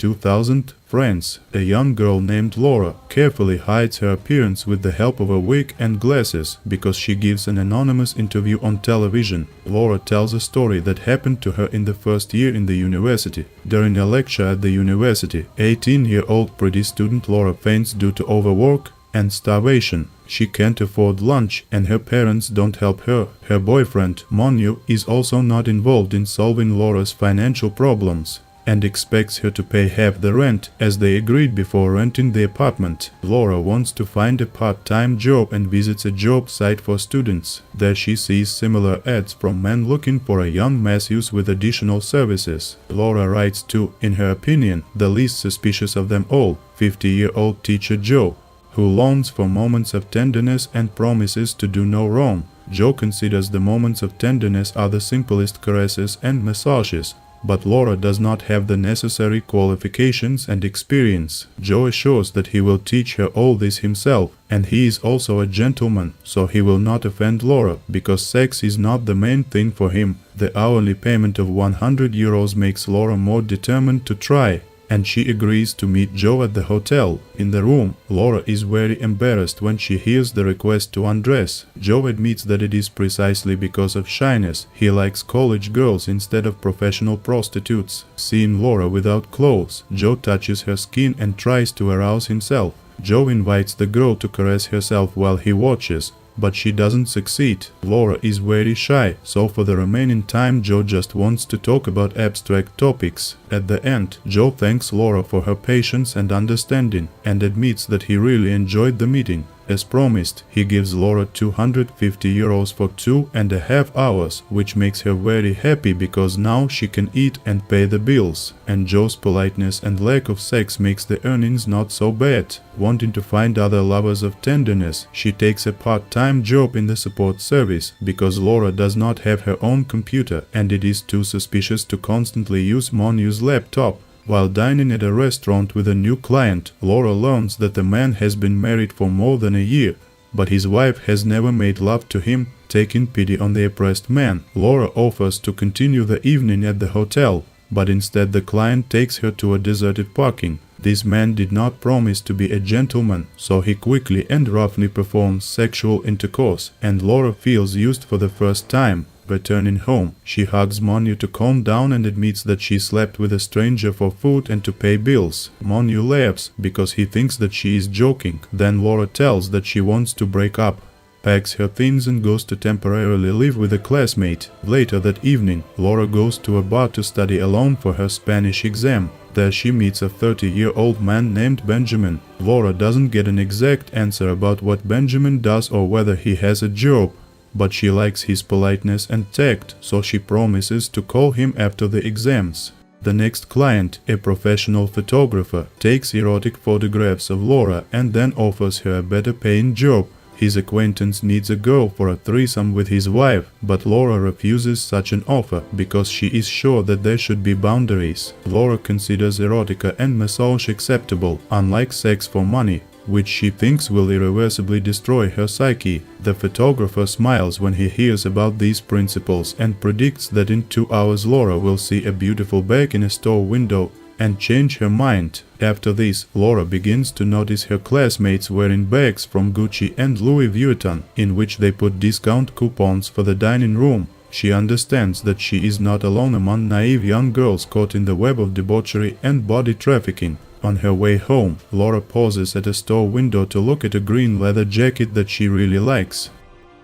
2,000 friends. A young girl named Laura carefully hides her appearance with the help of a wig and glasses because she gives an anonymous interview on television. Laura tells a story that happened to her in the first year in the university. During a lecture at the university, 18-year-old pretty student Laura faints due to overwork and starvation. She can't afford lunch and her parents don't help her. Her boyfriend, Emmanuelle, is also not involved in solving Laura's financial problems and expects her to pay half the rent as they agreed before renting the apartment. Laura wants to find a part-time job and visits a job site for students. There she sees similar ads from men looking for a young masseuse with additional services. Laura writes to, in her opinion, the least suspicious of them all, 50-year-old teacher Joe, who longs for moments of tenderness and promises to do no wrong. Joe considers the moments of tenderness are the simplest caresses and massages, but Laura does not have the necessary qualifications and experience. Joe assures that he will teach her all this himself, and he is also a gentleman, so he will not offend Laura, because sex is not the main thing for him. The hourly payment of €100 makes Laura more determined to try, and she agrees to meet Joe at the hotel. In the room, Laura is very embarrassed when she hears the request to undress. Joe admits that it is precisely because of shyness. He likes college girls instead of professional prostitutes. Seeing Laura without clothes, Joe touches her skin and tries to arouse himself. Joe invites the girl to caress herself while he watches, but she doesn't succeed. Laura is very shy, so for the remaining time Joe just wants to talk about abstract topics. At the end, Joe thanks Laura for her patience and understanding, and admits that he really enjoyed the meeting. As promised, he gives Laura €250 for 2.5 hours, which makes her very happy because now she can eat and pay the bills. And Joe's politeness and lack of sex makes the earnings not so bad. Wanting to find other lovers of tenderness, she takes a part-time job in the support service because Laura does not have her own computer and it is too suspicious to constantly use Emmanuelle's laptop. While dining at a restaurant with a new client, Laura learns that the man has been married for more than a year, but his wife has never made love to him. Taking pity on the oppressed man, Laura offers to continue the evening at the hotel, but instead the client takes her to a deserted parking. This man did not promise to be a gentleman, so he quickly and roughly performs sexual intercourse, and Laura feels used for the first time. Returning home, she hugs Emmanuelle to calm down and admits that she slept with a stranger for food and to pay bills. Emmanuelle laughs because he thinks that she is joking. Then Laura tells that she wants to break up, packs her things and goes to temporarily live with a classmate. Later that evening, Laura goes to a bar to study alone for her Spanish exam. There she meets a 30-year-old man named Benjamin. Laura doesn't get an exact answer about what Benjamin does or whether he has a job, but she likes his politeness and tact, so she promises to call him after the exams. The next client, a professional photographer, takes erotic photographs of Laura and then offers her a better paying job. His acquaintance needs a girl for a threesome with his wife, but Laura refuses such an offer because she is sure that there should be boundaries. Laura considers erotica and massage acceptable, unlike sex for money, which she thinks will irreversibly destroy her psyche. The photographer smiles when he hears about these principles and predicts that in 2 hours Laura will see a beautiful bag in a store window and change her mind. After this, Laura begins to notice her classmates wearing bags from Gucci and Louis Vuitton, in which they put discount coupons for the dining room. She understands that she is not alone among naive young girls caught in the web of debauchery and body trafficking. On her way home, Laura pauses at a store window to look at a green leather jacket that she really likes.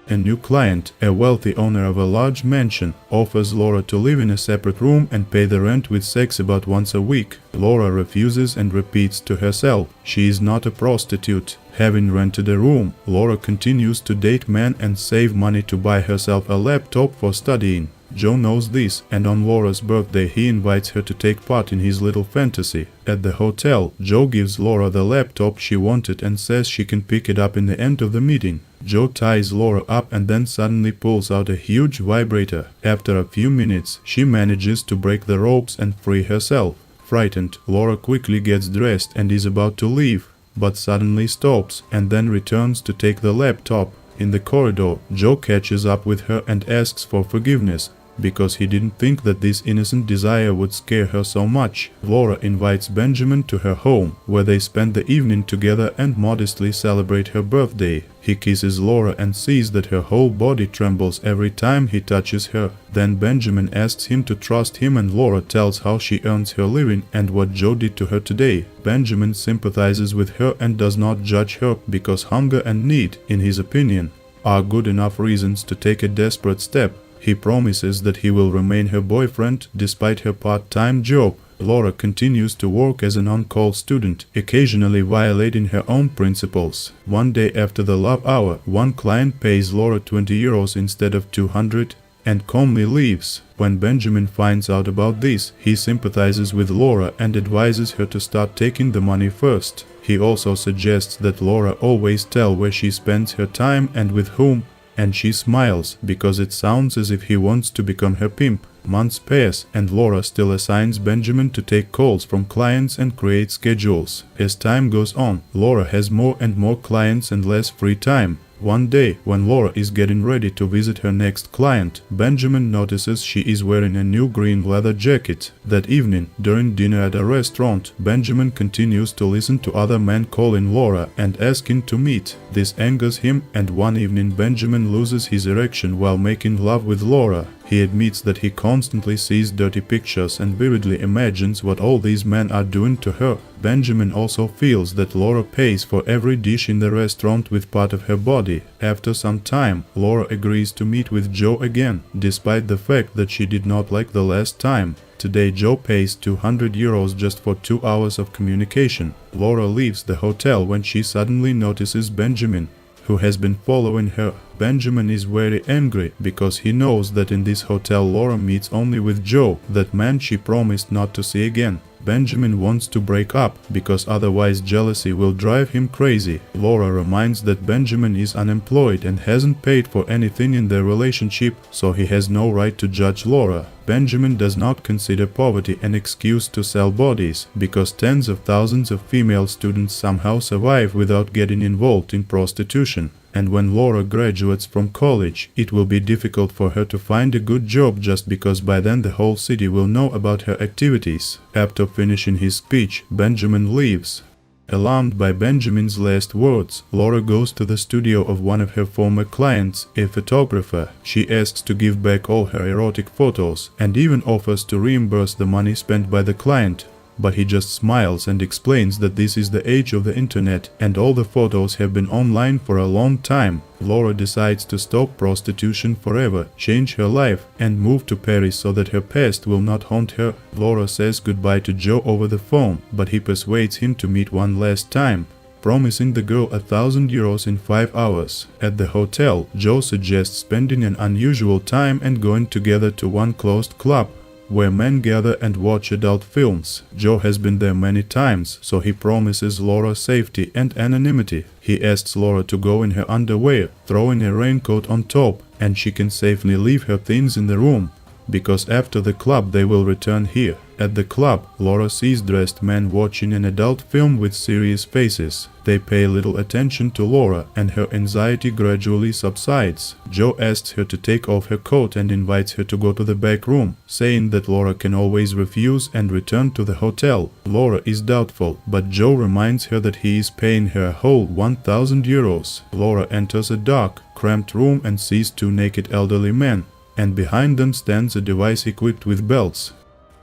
A new client, a wealthy owner of a large mansion, offers Laura to live in a separate room and pay the rent with sex about once a week. Laura refuses and repeats to herself she is not a prostitute. Having rented a room, Laura continues to date men and save money to buy herself a laptop for studying. Joe knows this, and on Laura's birthday he invites her to take part in his little fantasy. At the hotel, Joe gives Laura the laptop she wanted and says she can pick it up in the end of the meeting. Joe ties Laura up and then suddenly pulls out a huge vibrator. After a few minutes, she manages to break the ropes and free herself. Frightened, Laura quickly gets dressed and is about to leave, but suddenly stops and then returns to take the laptop. In the corridor, Joe catches up with her and asks for forgiveness, because he didn't think that this innocent desire would scare her so much. Laura invites Benjamin to her home, where they spend the evening together and modestly celebrate her birthday. He kisses Laura and sees that her whole body trembles every time he touches her. Then Benjamin asks him to trust him, and Laura tells how she earns her living and what Joe did to her today. Benjamin sympathizes with her and does not judge her because hunger and need, in his opinion, are good enough reasons to take a desperate step. He promises that he will remain her boyfriend despite her part-time job. Laura continues to work as an on-call student, occasionally violating her own principles. One day after the love hour, one client pays Laura 20 euros instead of 200 and calmly leaves. When Benjamin finds out about this, he sympathizes with Laura and advises her to start taking the money first. He also suggests that Laura always tell where she spends her time and with whom, and she smiles because it sounds as if he wants to become her pimp. Months pass, and Laura still assigns Benjamin to take calls from clients and create schedules. As time goes on, Laura has more and more clients and less free time. One day, when Laura is getting ready to visit her next client, Benjamin notices she is wearing a new green leather jacket. That evening, during dinner at a restaurant, Benjamin continues to listen to other men calling Laura and asking to meet. This angers him, and one evening Benjamin loses his erection while making love with Laura. He admits that he constantly sees dirty pictures and vividly imagines what all these men are doing to her. Benjamin also feels that Laura pays for every dish in the restaurant with part of her body. After some time, Laura agrees to meet with Joe again, despite the fact that she did not like the last time. Today Joe pays 200 euros just for 2 hours of communication. Laura leaves the hotel when she suddenly notices Benjamin, who has been following her. Benjamin is very angry because he knows that in this hotel Laura meets only with Joe, that man she promised not to see again. Benjamin wants to break up because otherwise jealousy will drive him crazy. Laura reminds that Benjamin is unemployed and hasn't paid for anything in their relationship, so he has no right to judge Laura. Benjamin does not consider poverty an excuse to sell bodies, because tens of thousands of female students somehow survive without getting involved in prostitution. And when Laura graduates from college, it will be difficult for her to find a good job just because by then the whole city will know about her activities. After finishing his speech, Benjamin leaves. Alarmed by Benjamin's last words, Laura goes to the studio of one of her former clients, a photographer. She asks to give back all her erotic photos and even offers to reimburse the money spent by the client. But he just smiles and explains that this is the age of the internet and all the photos have been online for a long time. Laura decides to stop prostitution forever, change her life, and move to Paris so that her past will not haunt her. Laura says goodbye to Joe over the phone, but he persuades him to meet one last time, promising the girl 1,000 euros in 5 hours. At the hotel, Joe suggests spending an unusual time and going together to one closed club, where men gather and watch adult films. Joe has been there many times, so he promises Laura safety and anonymity. He asks Laura to go in her underwear, throwing a raincoat on top, and she can safely leave her things in the room, because after the club they will return here. At the club, Laura sees dressed men watching an adult film with serious faces. They pay little attention to Laura, and her anxiety gradually subsides. Joe asks her to take off her coat and invites her to go to the back room, saying that Laura can always refuse and return to the hotel. Laura is doubtful, but Joe reminds her that he is paying her a whole 1,000 euros. Laura enters a dark, cramped room and sees two naked elderly men, and behind them stands a device equipped with belts.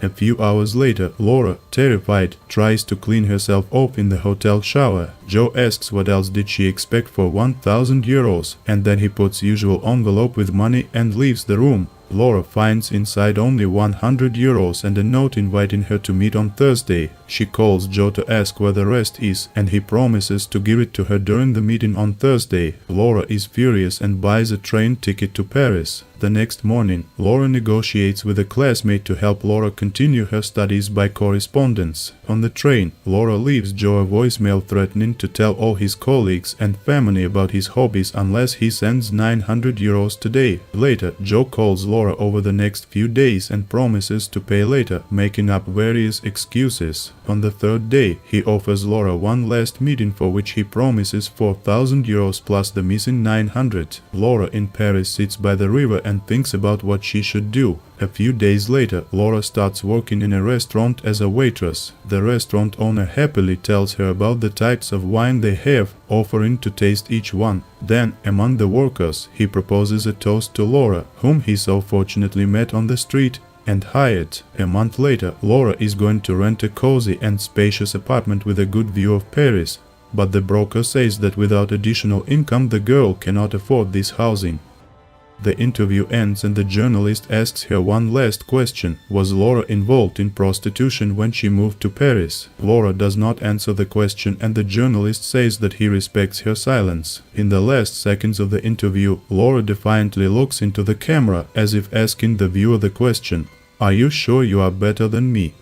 A few hours later, Laura, terrified, tries to clean herself off in the hotel shower. Joe asks what else did she expect for 1,000 euros, and then he puts usual envelope with money and leaves the room. Laura finds inside only 100 euros and a note inviting her to meet on Thursday. She calls Joe to ask where the rest is, and he promises to give it to her during the meeting on Thursday. Laura is furious and buys a train ticket to Paris. The next morning, Laura negotiates with a classmate to help Laura continue her studies by correspondence. On the train, Laura leaves Joe a voicemail threatening to tell all his colleagues and family about his hobbies unless he sends 900 euros today. Later, Joe calls Laura over the next few days and promises to pay later, making up various excuses. On the third day, he offers Laura one last meeting for which he promises 4,000 euros plus the missing 900. Laura in Paris sits by the river and and thinks about what she should do. A few days later, Laura starts working in a restaurant as a waitress. The restaurant owner happily tells her about the types of wine they have, offering to taste each one. Then, among the workers, he proposes a toast to Laura, whom he so fortunately met on the street and hired. A month later, Laura is going to rent a cozy and spacious apartment with a good view of Paris, but the broker says that without additional income the girl cannot afford this housing. The interview ends and the journalist asks her one last question: was Laura involved in prostitution when she moved to Paris? Laura does not answer the question and the journalist says that he respects her silence. In the last seconds of the interview, Laura defiantly looks into the camera as if asking the viewer the question, "Are you sure you are better than me?"